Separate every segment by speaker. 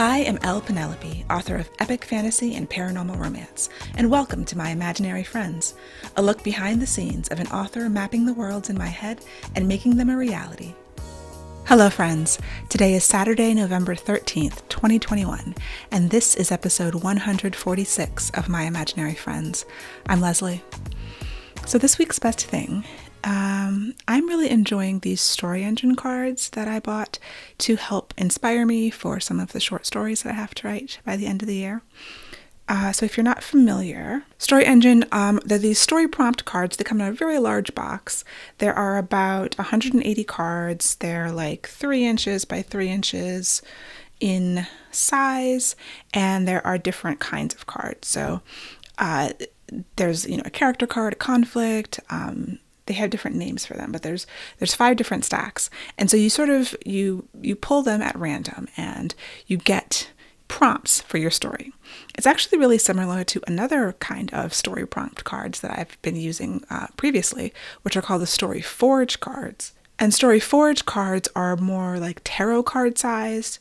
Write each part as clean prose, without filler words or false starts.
Speaker 1: I am Penelope, author of epic fantasy and paranormal romance, and welcome to My Imaginary Friends, a look behind the scenes of an author mapping the worlds in my head and making them a reality. Hello friends, today is Saturday, November 13th, 2021, and this is episode 146 of My Imaginary Friends. I'm Leslie. So this week's best thing, I'm really enjoying these story engine cards that I bought to help inspire me for some of the short stories that I have to write by the end of the year. So if you're not familiar, Story Engine, they're these story prompt cards. They come in a very large box. There are about 180 cards. They're like 3 inches by 3 inches in size, and there are different kinds of cards. So there's a character card, a conflict. They have different names for them, but there's 5 different stacks, and so you pull them at random, and you get prompts for your story. It's actually really similar to another kind of story prompt cards that I've been using previously, which are called the Story Forge cards. And Story Forge cards are more like tarot card sized,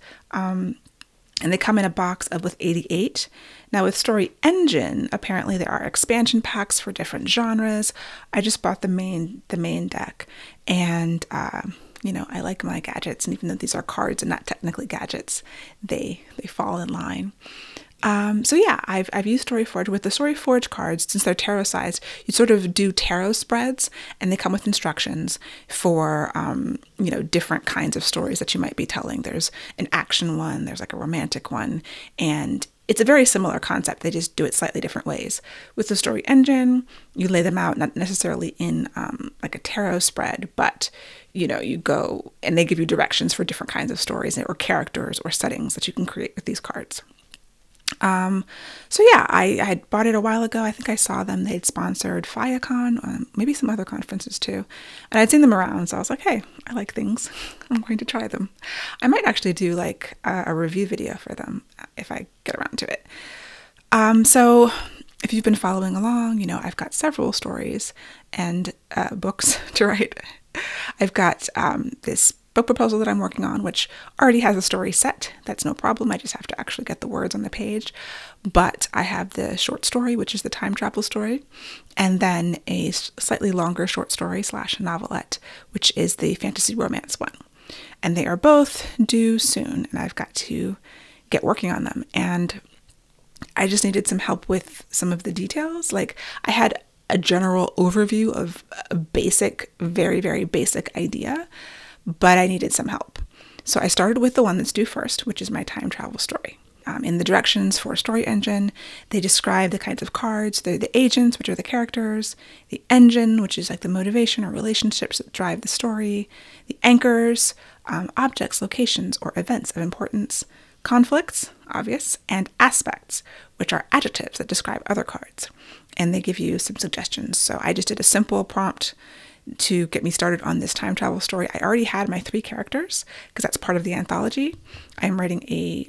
Speaker 1: and they come in a box with 88. Now with Story Engine, apparently there are expansion packs for different genres. I just bought the main deck, and I like my gadgets, and even though these are cards and not technically gadgets, they fall in line. So yeah, I've used Story Forge. With the Story Forge cards, since they're tarot sized, you sort of do tarot spreads, and they come with instructions for different kinds of stories that you might be telling. There's an action one, there's like a romantic one, and it's a very similar concept. They just do it slightly different ways. With the Story Engine, you lay them out not necessarily in like a tarot spread, but you go and they give you directions for different kinds of stories or characters or settings that you can create with these cards. So yeah, I had bought it a while ago. I think I saw them. They'd sponsored FireCon, maybe some other conferences too. And I'd seen them around, so I was like, hey, I like things. I'm going to try them. I might actually do like a review video for them if I get around to it. So if you've been following along, I've got several stories and books to write. I've got this book proposal that I'm working on, which already has a story set. That's no problem. I just have to actually get the words on the page. But I have the short story, which is the time travel story, and then a slightly longer short story / novelette, which is the fantasy romance one. And they are both due soon, and I've got to get working on them. And I just needed some help with some of the details. Like, I had a general overview of a basic, very, very basic idea, but I needed some help. So I started with the one that's due first, which is my time travel story. In the directions for Story Engine, they describe the kinds of cards. They're the agents, which are the characters, the engine, which is like the motivation or relationships that drive the story, the anchors, objects, locations, or events of importance, conflicts, obvious, and aspects, which are adjectives that describe other cards. And they give you some suggestions. So I just did a simple prompt to get me started on this time travel story. I already had my 3 characters because that's part of the anthology. I'm writing a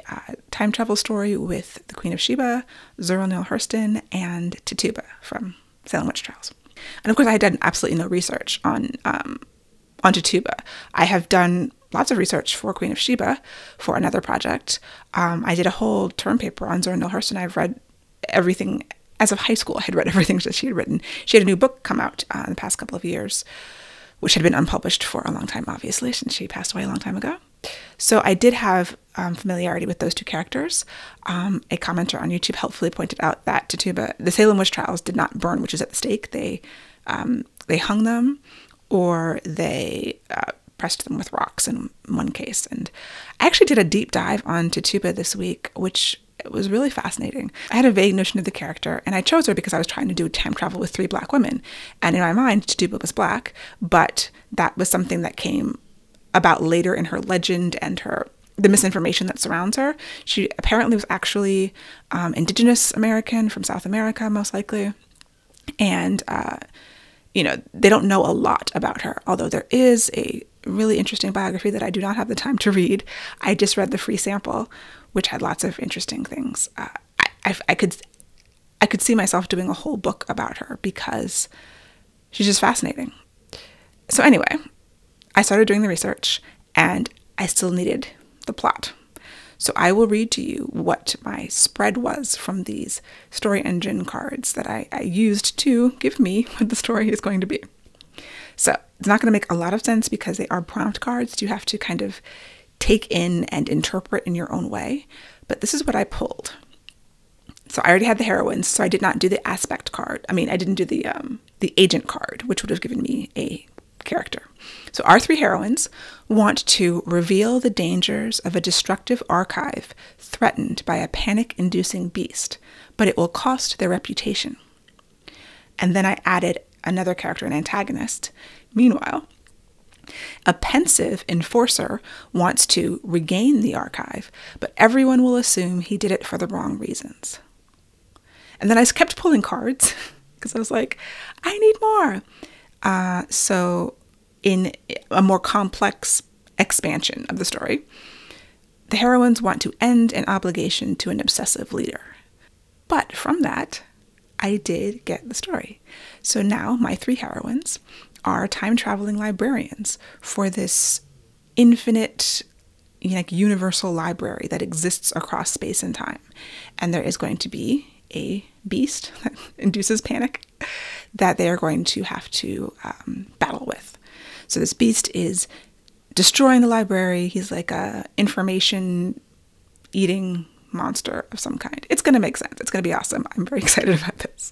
Speaker 1: time travel story with the Queen of Sheba, Zora Neale Hurston, and Tituba from Salem Witch Trials. And of course, I had done absolutely no research on Tituba. I have done lots of research for Queen of Sheba for another project. I did a whole term paper on Zora Neale Hurston. I've read everything. As of high school, I had read everything that she had written. She had a new book come out in the past couple of years, which had been unpublished for a long time, obviously, since she passed away a long time ago. So I did have familiarity with those 2 characters. A commenter on YouTube helpfully pointed out that Tituba, the Salem Witch Trials, did not burn witches at the stake. They hung them, or they pressed them with rocks in one case. And I actually did a deep dive on Tituba this week, which it was really fascinating. I had a vague notion of the character, and I chose her because I was trying to do time travel with 3 Black women. And in my mind, Tituba was Black, but that was something that came about later in her legend and the misinformation that surrounds her. She apparently was actually Indigenous American from South America, most likely. And, they don't know a lot about her, although there is a really interesting biography that I do not have the time to read. I just read the free sample, which had lots of interesting things. I could see myself doing a whole book about her because she's just fascinating. So anyway, I started doing the research, and I still needed the plot. So I will read to you what my spread was from these story engine cards that I used to give me what the story is going to be. So it's not going to make a lot of sense because they are prompt cards. You have to kind of take in and interpret in your own way. But this is what I pulled. So I already had the heroines, so I did not do the aspect card. I didn't do the agent card, which would have given me a character. So our three heroines want to reveal the dangers of a destructive archive threatened by a panic-inducing beast, but it will cost their reputation. And then I added another character, an antagonist. Meanwhile, a pensive enforcer wants to regain the archive, but everyone will assume he did it for the wrong reasons. And then I kept pulling cards because I was like, I need more. So in a more complex expansion of the story, the heroines want to end an obligation to an obsessive leader. But from that, I did get the story. So now my three heroines are time-traveling librarians for this infinite, universal library that exists across space and time. And there is going to be a beast that induces panic that they are going to have to battle with. So this beast is destroying the library. He's like a information-eating monster of some kind. It's going to make sense. It's going to be awesome. I'm very excited about this.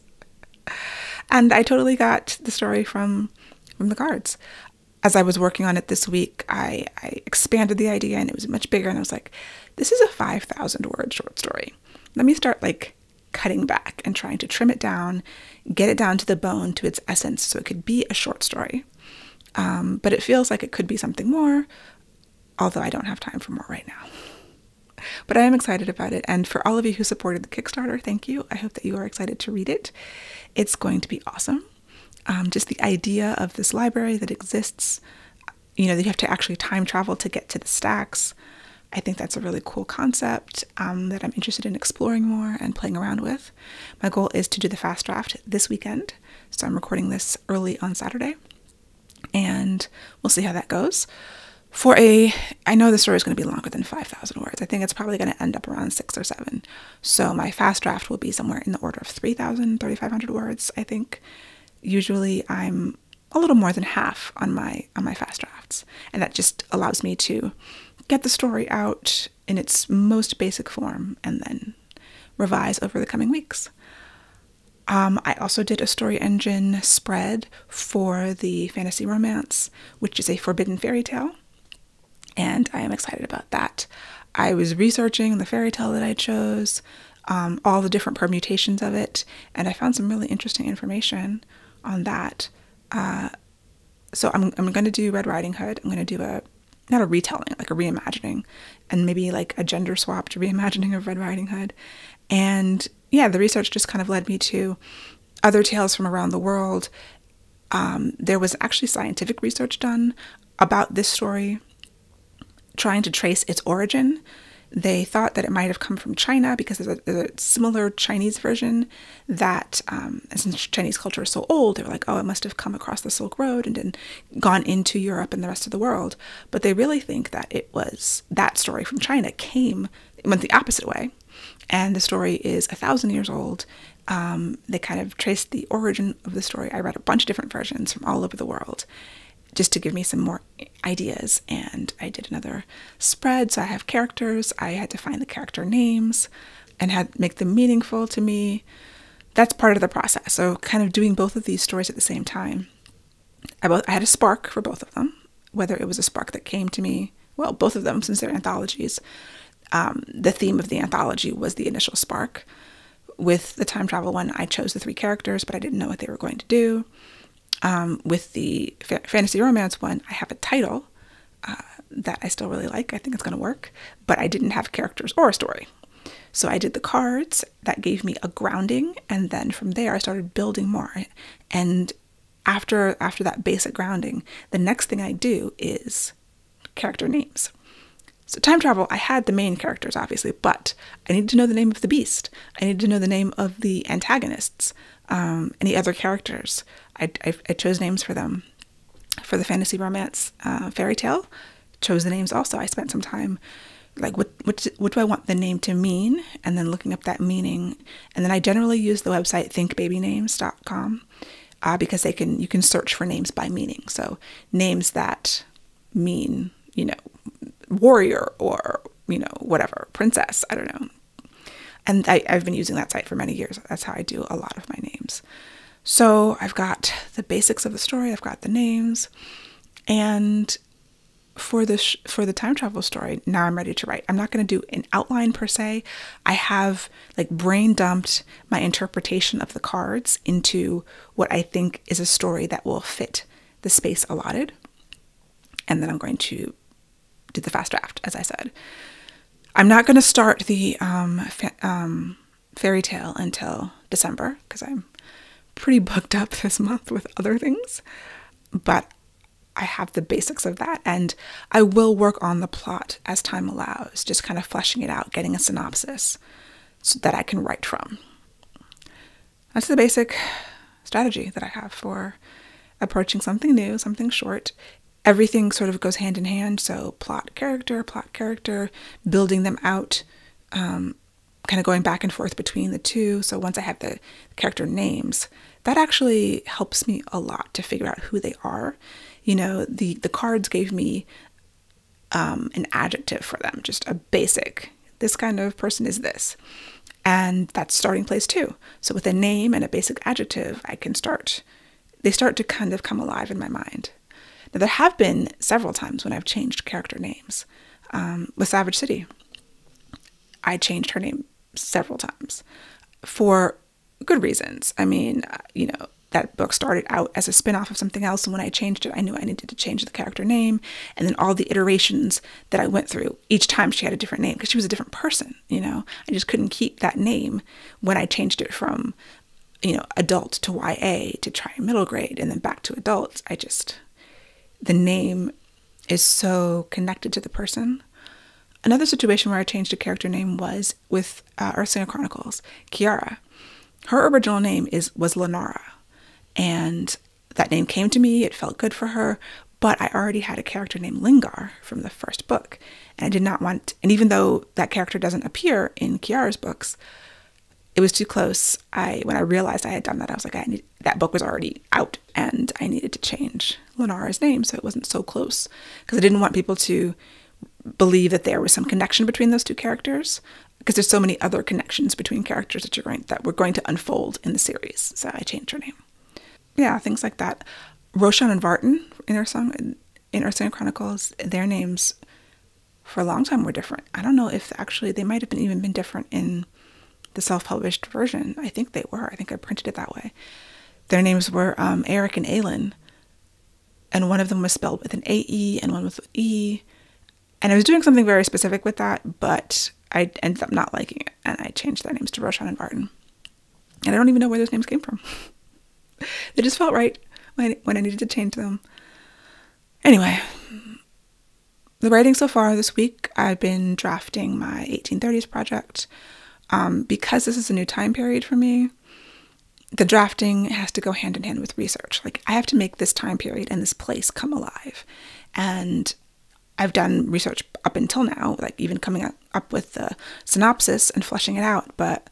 Speaker 1: And I totally got the story from the cards. As I was working on it this week, I expanded the idea and it was much bigger. And I was like, this is a 5,000 word short story. Let me start cutting back and trying to trim it down, get it down to the bone, to its essence, so it could be a short story. But it feels like it could be something more, although I don't have time for more right now. But I am excited about it. And for all of you who supported the Kickstarter, thank you. I hope that you are excited to read it. It's going to be awesome. Just the idea of this library that exists, that you have to actually time travel to get to the stacks. I think that's a really cool concept that I'm interested in exploring more and playing around with. My goal is to do the fast draft this weekend. So I'm recording this early on Saturday. And we'll see how that goes. I know the story is going to be longer than 5,000 words. I think it's probably going to end up around 6 or 7. So my fast draft will be somewhere in the order of 3,000, 3,500 words, I think. Usually I'm a little more than half on my fast drafts. And that just allows me to get the story out in its most basic form and then revise over the coming weeks. I also did a story engine spread for the fantasy romance, which is a forbidden fairy tale. And I am excited about that. I was researching the fairy tale that I chose, all the different permutations of it, and I found some really interesting information on that. So I'm going to do Red Riding Hood. I'm going to do not a retelling, like a reimagining, and maybe like a gender swapped reimagining of Red Riding Hood. And yeah, the research just kind of led me to other tales from around the world. There was actually scientific research done about this story, trying to trace its origin. They thought that it might have come from China because there's a similar Chinese version that, since Chinese culture is so old, they were like, oh, it must have come across the Silk Road and then gone into Europe and the rest of the world. But they really think that it was that story from China went the opposite way. And the story is 1,000 years old. They kind of traced the origin of the story. I read a bunch of different versions from all over the world just to give me some more ideas. And I did another spread. So I have characters. I had to find the character names and make them meaningful to me. That's part of the process. So kind of doing both of these stories at the same time. I had a spark for both of them, whether it was a spark that came to me, well, both of them, since they're anthologies. The theme of the anthology was the initial spark. With the time travel one, I chose the 3 characters, but I didn't know what they were going to do. With the fantasy romance one, I have a title that I still really like. I think it's going to work, but I didn't have characters or a story. So I did the cards that gave me a grounding, and then from there I started building more. And after that basic grounding, the next thing I do is character names. So time travel, I had the main characters, obviously, but I needed to know the name of the beast. I needed to know the name of the antagonists, any other characters. I chose names for them. For the fantasy romance fairy tale, chose the names also. I spent some time like what do I want the name to mean, and then looking up that meaning. And then I generally use the website thinkbabynames.com because you can search for names by meaning. So names that mean, warrior or, whatever, princess, I don't know. And I've been using that site for many years. That's how I do a lot of my names. So I've got the basics of the story. I've got the names. And for the time travel story, now I'm ready to write. I'm not going to do an outline per se. I have like brain dumped my interpretation of the cards into what I think is a story that will fit the space allotted. And then I'm going to do the fast draft, as I said. I'm not going to start the fairy tale until December because I'm pretty booked up this month with other things. But I have the basics of that, and I will work on the plot as time allows, just kind of fleshing it out, getting a synopsis so that I can write from. That's the basic strategy that I have for approaching something new, something short. Everything sort of goes hand in hand, so plot, character, building them out, kind of going back and forth between the two. So once I have the character names, that actually helps me a lot to figure out who they are. The cards gave me an adjective for them, just a basic, this kind of person is this. And that's starting place too. So with a name and a basic adjective, they start to kind of come alive in my mind. Now, there have been several times when I've changed character names. With Savage City, I changed her name several times for good reasons. I mean, that book started out as a spin-off of something else, and when I changed it, I knew I needed to change the character name, and then all the iterations that I went through, each time she had a different name, because she was a different person, I just couldn't keep that name when I changed it from, adult to YA to try middle grade, and then back to adults. The name is so connected to the person. Another situation where I changed a character name was with Earthsinger Chronicles, Kiara. Her original name was Lenara. And that name came to me, it felt good for her, but I already had a character named Lingar from the first book. And I did not want, and even though that character doesn't appear in Kiara's books, it was too close. When I realized I had done that, I was like, that book was already out and I needed to change Lenara's name so it wasn't so close. Because I didn't want people to believe that there was some connection between those two characters, because there's so many other connections between characters that were going to unfold in the series. So I changed her name. Yeah, things like that. Roshan and Vartan in Earthsinger Chronicles, their names for a long time were different. I don't know if actually they might have even been different in the self-published version. I think they were. I think I printed it that way. Their names were Eric and Aylin, and one of them was spelled with an A-E and one with an E. And I was doing something very specific with that, but I ended up not liking it, and I changed their names to Roshan and Vartan. And I don't even know where those names came from. They just felt right when I needed to change them. Anyway, the writing so far this week, I've been drafting my 1830s project. Because this is a new time period for me, the drafting has to go hand in hand with research. Like, I have to make this time period and this place come alive. And I've done research up until now, like even coming up with the synopsis and fleshing it out. But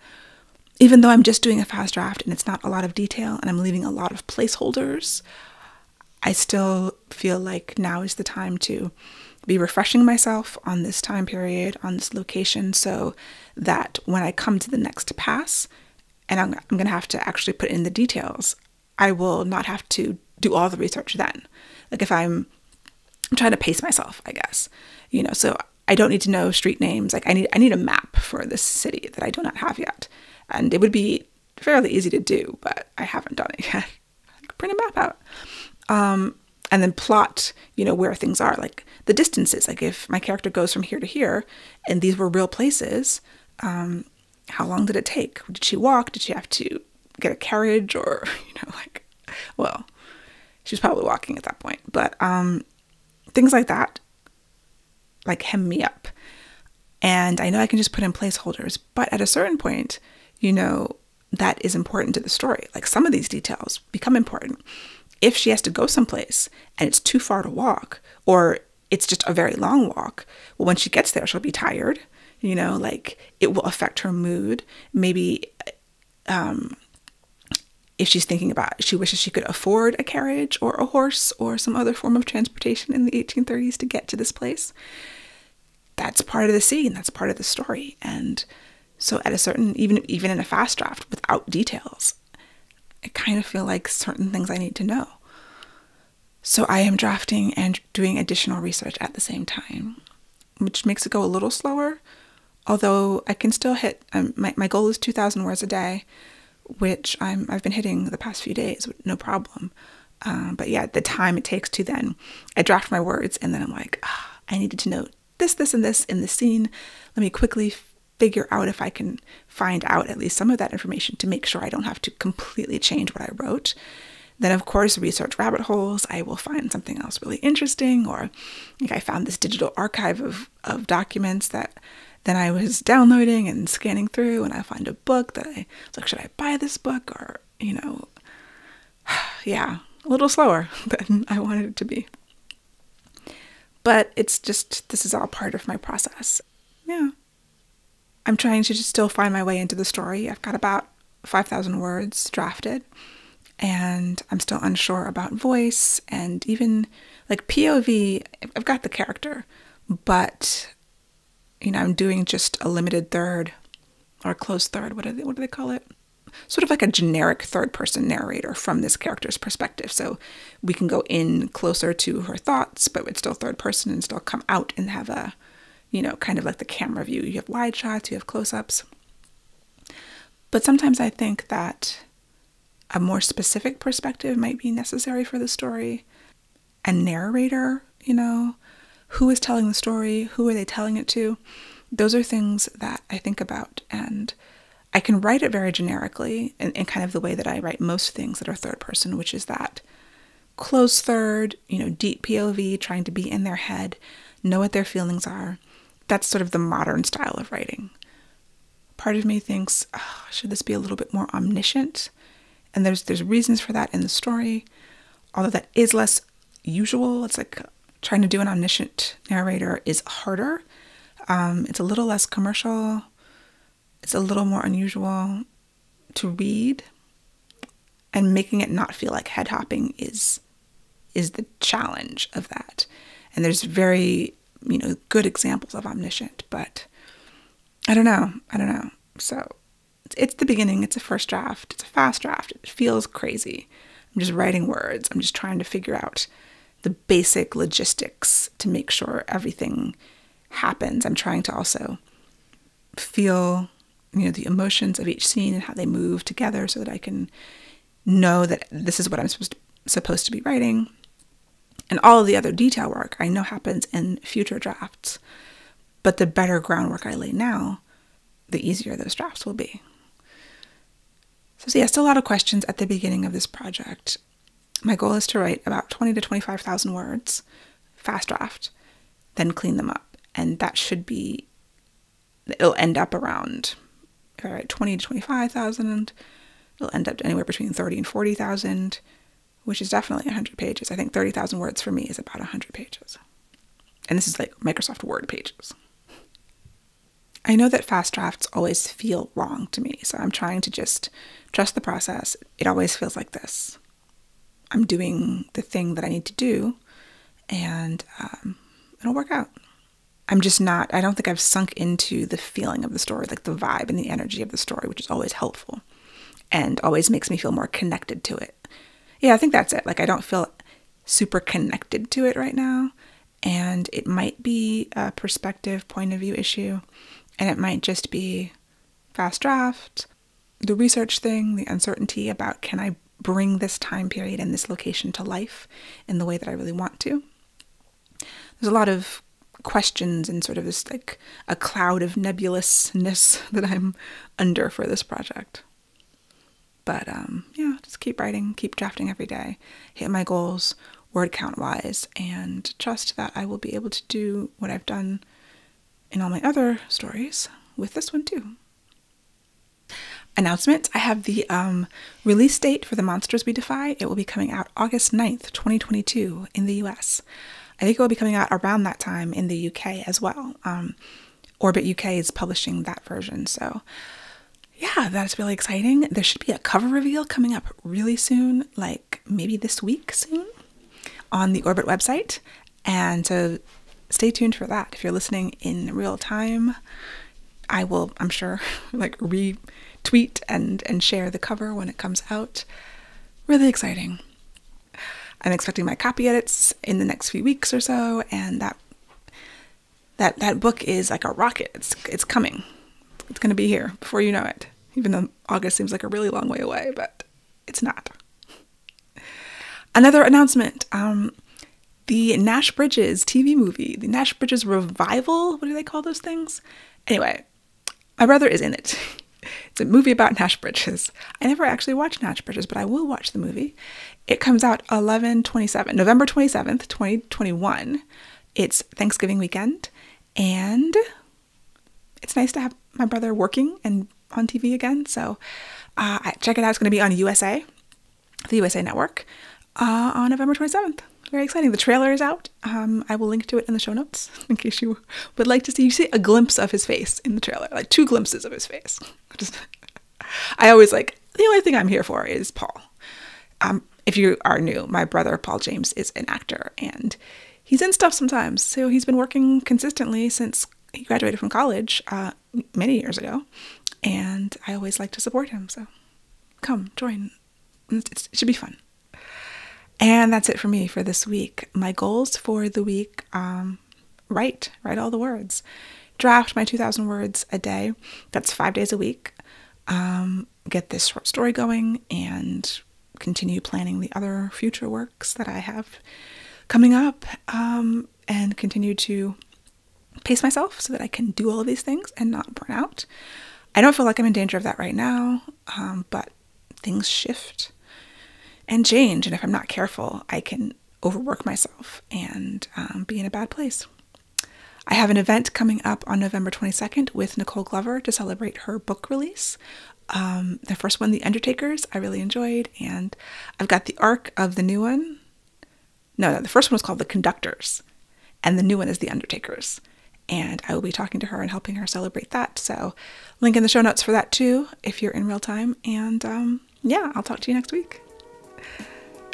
Speaker 1: even though I'm just doing a fast draft and it's not a lot of detail and I'm leaving a lot of placeholders, I still feel like now is the time to be refreshing myself on this time period, on this location, so that when I come to the next pass and I'm going to have to actually put in the details, I will not have to do all the research then. Like if I'm trying to pace myself, I guess, so I don't need to know street names. Like I need a map for this city that I do not have yet. And it would be fairly easy to do, but I haven't done it yet. Print a map out. And then plot, where things are, like the distances. Like if my character goes from here to here and these were real places, how long did it take? Did she walk? Did she have to get a carriage? Or, well, she was probably walking at that point. But things like that, like hem me up. And I know I can just put in placeholders, but at a certain point, that is important to the story. Like some of these details become important. If she has to go someplace and it's too far to walk, or it's just a very long walk. Well, when she gets there, she'll be tired, like it will affect her mood. Maybe if she's thinking about, she wishes she could afford a carriage or a horse or some other form of transportation in the 1830s to get to this place. That's part of the scene. That's part of the story. And so at a certain, even in a fast draft without details, I kind of feel like certain things I need to know. So I am drafting and doing additional research at the same time, which makes it go a little slower, although I can still hit, my goal is 2,000 words a day, which I've been hitting the past few days with no problem. But yeah, the time it takes to then, I draft my words and then I'm like, I needed to know this, and this in the scene. Let me quickly figure out if I can find out at least some of that information to make sure I don't have to completely change what I wrote. Then, of course, research rabbit holes. I will find something else really interesting, or like I found this digital archive of documents that then I was downloading and scanning through, and I find a book that I was like, should I buy this book? Or, yeah, a little slower than I wanted it to be. But it's just, this is all part of my process. Yeah. I'm trying to just still find my way into the story. I've got about 5,000 words drafted, and I'm still unsure about voice and even like POV. I've got the character, but I'm doing just a limited third or a close third. What do they call it? Sort of like a generic third person narrator from this character's perspective. So we can go in closer to her thoughts, but it's still third person and still come out and have a, kind of like the camera view. You have wide shots, you have close-ups. But sometimes I think that a more specific perspective might be necessary for the story. A narrator, who is telling the story? Who are they telling it to? Those are things that I think about, and I can write it very generically in kind of the way that I write most things that are third person, which is that close third, deep POV, trying to be in their head, know what their feelings are. That's sort of the modern style of writing. Part of me thinks, should this be a little bit more omniscient? And there's reasons for that in the story, although that is less usual. It's like trying to do an omniscient narrator is harder. It's a little less commercial. It's a little more unusual to read, and making it not feel like head hopping is the challenge of that. And there's very, good examples of omniscient, but I don't know. So it's the beginning. It's a first draft. It's a fast draft. It feels crazy. I'm just writing words. I'm just trying to figure out the basic logistics to make sure everything happens. I'm trying to also feel, the emotions of each scene and how they move together so that I can know that this is what I'm supposed to be writing. And all of the other detail work I know happens in future drafts. But the better groundwork I lay now, the easier those drafts will be. So yeah, still a lot of questions at the beginning of this project. My goal is to write about 20 to 25,000 words, fast draft, then clean them up. And that should be, it'll end up around, if I write 20 to 25,000, it'll end up anywhere between 30 and 40,000, which is definitely 100 pages. I think 30,000 words for me is about 100 pages. And this is like Microsoft Word pages. I know that fast drafts always feel wrong to me, so I'm trying to just trust the process. It always feels like this. I'm doing the thing that I need to do, and it'll work out. I'm just not, I don't think I've sunk into the feeling of the story, like the vibe and the energy of the story, which is always helpful and always makes me feel more connected to it. Yeah, I think that's it. Like I don't feel super connected to it right now, and it might be a perspective, point of view issue, and it might just be fast draft, the research thing, the uncertainty about can I bring this time period and this location to life in the way that I really want to. There's a lot of questions and sort of this like a cloud of nebulousness that I'm under for this project. But yeah, just keep writing, keep drafting every day, hit my goals word count wise, and trust that I will be able to do what I've done in all my other stories with this one too. Announcement. I have the release date for The Monsters We Defy. It will be coming out August 9th, 2022 in the US. I think it will be coming out around that time in the UK as well. Orbit UK is publishing that version. So yeah, that's really exciting. There should be a cover reveal coming up really soon, like maybe this week soon, on the Orbit website. And so stay tuned for that. If you're listening in real time, I will, I'm sure, like retweet and share the cover when it comes out. Really exciting. I'm expecting my copy edits in the next few weeks or so, and that book is like a rocket. It's coming. It's going to be here before you know it, even though August seems like a really long way away, but it's not. Another announcement, the Nash Bridges TV movie, the Nash Bridges revival, what do they call those things? Anyway, my brother is in it. It's a movie about Nash Bridges. I never actually watched Nash Bridges, but I will watch the movie. It comes out November 27th, 2021. It's Thanksgiving weekend, and it's nice to have my brother working and on TV again. So check it out. It's going to be on USA, the USA Network, on November 27th. Very exciting. The trailer is out. I will link to it in the show notes in case you would like to see. You see a glimpse of his face in the trailer, like 2 glimpses of his face. I always like, the only thing I'm here for is Paul. If you are new, my brother Paul James is an actor, and he's in stuff sometimes. So he's been working consistently since he graduated from college many years ago, and I always like to support him. So come join. It should be fun. And that's it for me for this week. My goals for the week, write all the words. Draft my 2,000 words a day. That's 5 days a week. Get this short story going and continue planning the other future works that I have coming up, and continue to pace myself so that I can do all of these things and not burn out. I don't feel like I'm in danger of that right now, but things shift and change, and if I'm not careful, I can overwork myself and be in a bad place. I have an event coming up on November 22nd with Nicole Glover to celebrate her book release. The first one, The Undertakers, I really enjoyed, and I've got the arc of the new one. No, the first one was called The Conductors, and the new one is The Undertakers, and I will be talking to her and helping her celebrate that. So link in the show notes for that too, if you're in real time, and yeah, I'll talk to you next week.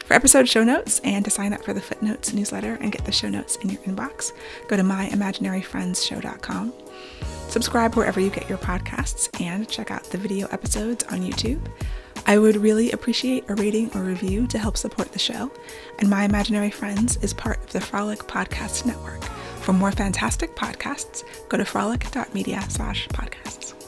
Speaker 1: For episode show notes and to sign up for the Footnotes newsletter and get the show notes in your inbox, go to myimaginaryfriendsshow.com. Subscribe wherever you get your podcasts and check out the video episodes on YouTube. I would really appreciate a rating or review to help support the show. And My Imaginary Friends is part of the Frolic Podcast Network. For more fantastic podcasts, go to frolic.media/podcasts.